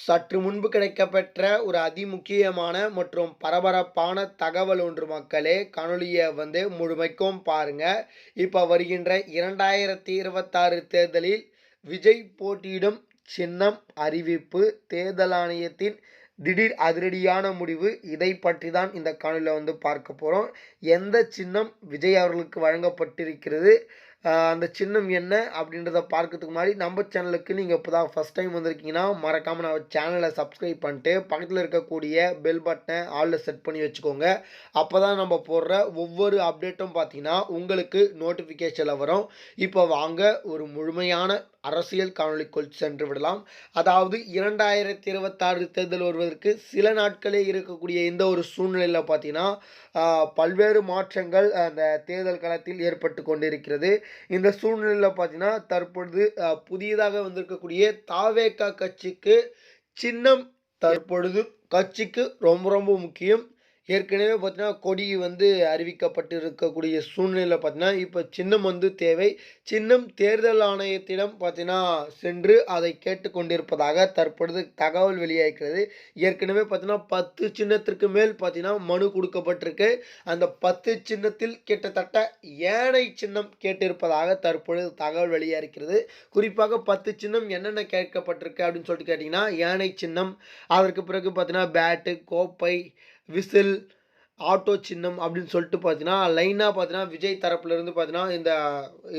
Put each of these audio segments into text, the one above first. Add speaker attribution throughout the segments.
Speaker 1: சற்று முன்பு கிடைக்கப்பெற்ற ஒரு அதிமுக்கியமான மற்றும் பரபரப்பான தகவல் ஒன்று மக்களே. காணொளியை முழுமைக்கும் பாருங்க. இப்போ வருகின்ற 2026 தேர்தலில் விஜய் போட்டியிடும் சின்னம் அறிவிப்பு, தேர்தல் ஆணையத்தின் திடீர் அதிரடியான முடிவு, இதை பற்றி தான் இந்த காணொலியில் பார்க்க போகிறோம். எந்த சின்னம் விஜய் அவர்களுக்கு வழங்கப்பட்டிருக்கிறது, அந்த சின்னம் என்ன அப்படின்றத பார்க்கறதுக்கு முன்னாடி நம்ம சேனலுக்கு நீங்கள் இப்போ தான் ஃபஸ்ட் டைம் வந்திருக்கீங்கன்னா மறக்காமல் நம்ம சேனலை சப்ஸ்கிரைப் பண்ணிட்டு பக்கத்தில் இருக்கக்கூடிய பெல் பட்டனை ஆலில் செட் பண்ணி வச்சுக்கோங்க. அப்போ தான் நம்ம போடுற ஒவ்வொரு அப்டேட்டும் பார்த்தீங்கன்னா உங்களுக்கு நோட்டிஃபிகேஷனில் வரும். இப்போ வாங்க ஒரு முழுமையான அரசியல் காணொலிக்குள் சென்று விடலாம். அதாவது 2026 தேர்தல் வருவதற்கு சில நாட்களே இருக்கக்கூடிய இந்த ஒரு சூழ்நிலையில் பார்த்தீங்கன்னா பல்வேறு மாற்றங்கள் அந்த தேர்தல் களத்தில் ஏற்பட்டு கொண்டிருக்கிறது. இந்த சூழ்நிலையில் பார்த்தீங்கன்னா தற்பொழுது புதியதாக வந்திருக்கக்கூடிய தாவேகா கட்சிக்கு சின்னம் தற்பொழுது கட்சிக்கு ரொம்ப ரொம்ப முக்கியம். ஏற்கனவே பார்த்தீங்கன்னா கொடி அறிவிக்கப்பட்டு இருக்கக்கூடிய சூழ்நிலையில் பார்த்தீங்கன்னா இப்போ சின்னம் தேவை. சின்னம் தேர்தல் ஆணையத்திடம் பார்த்தீங்கன்னா சென்று அதை கேட்டுக்கொண்டிருப்பதாக தற்பொழுது தகவல் வெளியாகிறது. ஏற்கனவே பார்த்தீங்கன்னா 10 சின்னத்திற்கு மேல் பார்த்தீங்கன்னா மனு கொடுக்கப்பட்டிருக்கு. அந்த 10 சின்னத்தில் கிட்டத்தட்ட யானை சின்னம் கேட்டிருப்பதாக தற்பொழுது தகவல் வெளியாகிறது. குறிப்பாக 10 சின்னம் என்னென்ன கேட்கப்பட்டிருக்கு அப்படின்னு சொல்லிட்டு கேட்டிங்கன்னா, யானை சின்னம், அதற்கு பிறகு பார்த்தீங்கன்னா பேட்டு, கோப்பை, விசில், ஆட்டோ சின்னம் அப்படின்னு சொல்லிட்டு பார்த்தீங்கன்னா லைனாக பார்த்தீங்கன்னா விஜய் தரப்புலேருந்து பார்த்தீங்கன்னா இந்த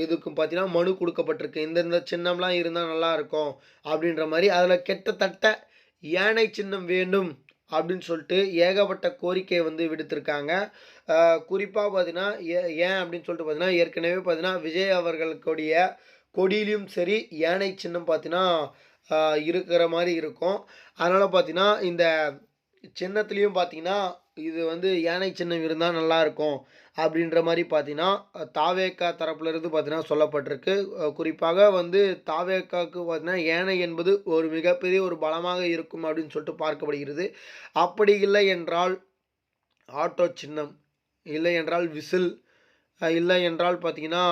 Speaker 1: இதுக்கு பார்த்தீங்கன்னா மனு கொடுக்கப்பட்டிருக்கு. இந்த சின்னம்லாம் இருந்தால் நல்லாயிருக்கும் அப்படின்ற மாதிரி. அதில் கிட்டத்தட்ட யானை சின்னம் வேண்டும் அப்படின்னு சொல்லிட்டு ஏகப்பட்ட கோரிக்கை விடுத்திருக்காங்க. குறிப்பாக பார்த்தீங்கன்னா ஏன் அப்படின்னு சொல்லிட்டு பார்த்தீங்கன்னா ஏற்கனவே பார்த்தீங்கன்னா விஜய் அவர்களுடைய கொடியிலையும் சரி யானை சின்னம் பார்த்தீங்கன்னா இருக்கிற மாதிரி இருக்கும். அதனால் பார்த்தீங்கன்னா இந்த சின்னத்துலேயும் பார்த்தீங்கன்னா இது யானை சின்னம் இருந்தால் நல்லாயிருக்கும் அப்படின்ற மாதிரி பார்த்தீங்கன்னா தாவேகா தரப்புலேருந்து பார்த்தீங்கன்னா சொல்லப்பட்டிருக்கு. குறிப்பாக தாவேகாவுக்கு பார்த்தீங்கன்னா யானை என்பது ஒரு மிகப்பெரிய ஒரு பலமாக இருக்கும் அப்படின்னு சொல்லிட்டு பார்க்கப்படுகிறது. அப்படி இல்லை என்றால் ஆட்டோ சின்னம், இல்லை என்றால் விசில், இல்லை என்றால் பார்த்தீங்கன்னா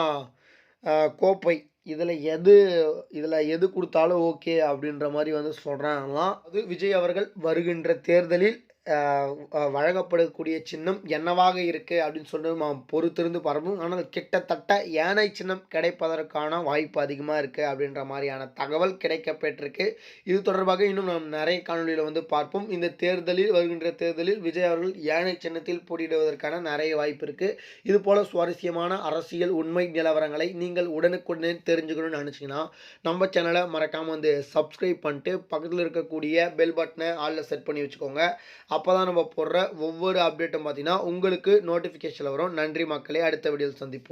Speaker 1: கோப்பை, இதில் எது கொடுத்தாலும் ஓகே அப்படின்ற மாதிரி சொல்கிறாங்களாம். அது விஜய் அவர்கள் வருகின்ற தேர்தலில் வழங்கப்படக்கூடிய சின்னம் என்னவாக இருக்குது அப்படின்னு சொல்லி பொறுத்திருந்து பார்ப்போம். ஆனால் கிட்டத்தட்ட யானை சின்னம் கிடைப்பதற்கான வாய்ப்பு அதிகமாக இருக்குது அப்படின்ற மாதிரியான தகவல் கிடைக்கப்பெற்றிருக்கு. இது தொடர்பாக இன்னும் நாம் நிறைய காணொலியில் பார்ப்போம். இந்த தேர்தலில் வருகின்ற தேர்தலில் விஜய் அவர்கள் யானை சின்னத்தில் போட்டியிடுவதற்கான நிறைய வாய்ப்பு இருக்குது. இது போல் சுவாரஸ்யமான அரசியல் உண்மை நிலவரங்களை நீங்கள் உடனுக்குடனே தெரிஞ்சுக்கணும்னு நினச்சிங்கன்னா நம்ம சேனலை மறக்காமல் சப்ஸ்கிரைப் பண்ணிட்டு பக்கத்தில் இருக்கக்கூடிய பெல் பட்டனை ஆலில் செட் பண்ணி வச்சுக்கோங்க. அப்போ தான் நம்ம போடுற ஒவ்வொரு அப்டேட்டும் பார்த்தீங்கன்னா உங்களுக்கு நோட்டிஃபிகேஷனில் வரும். நன்றி மக்களே, அடுத்த வீடியோவில் சந்திப்போம்.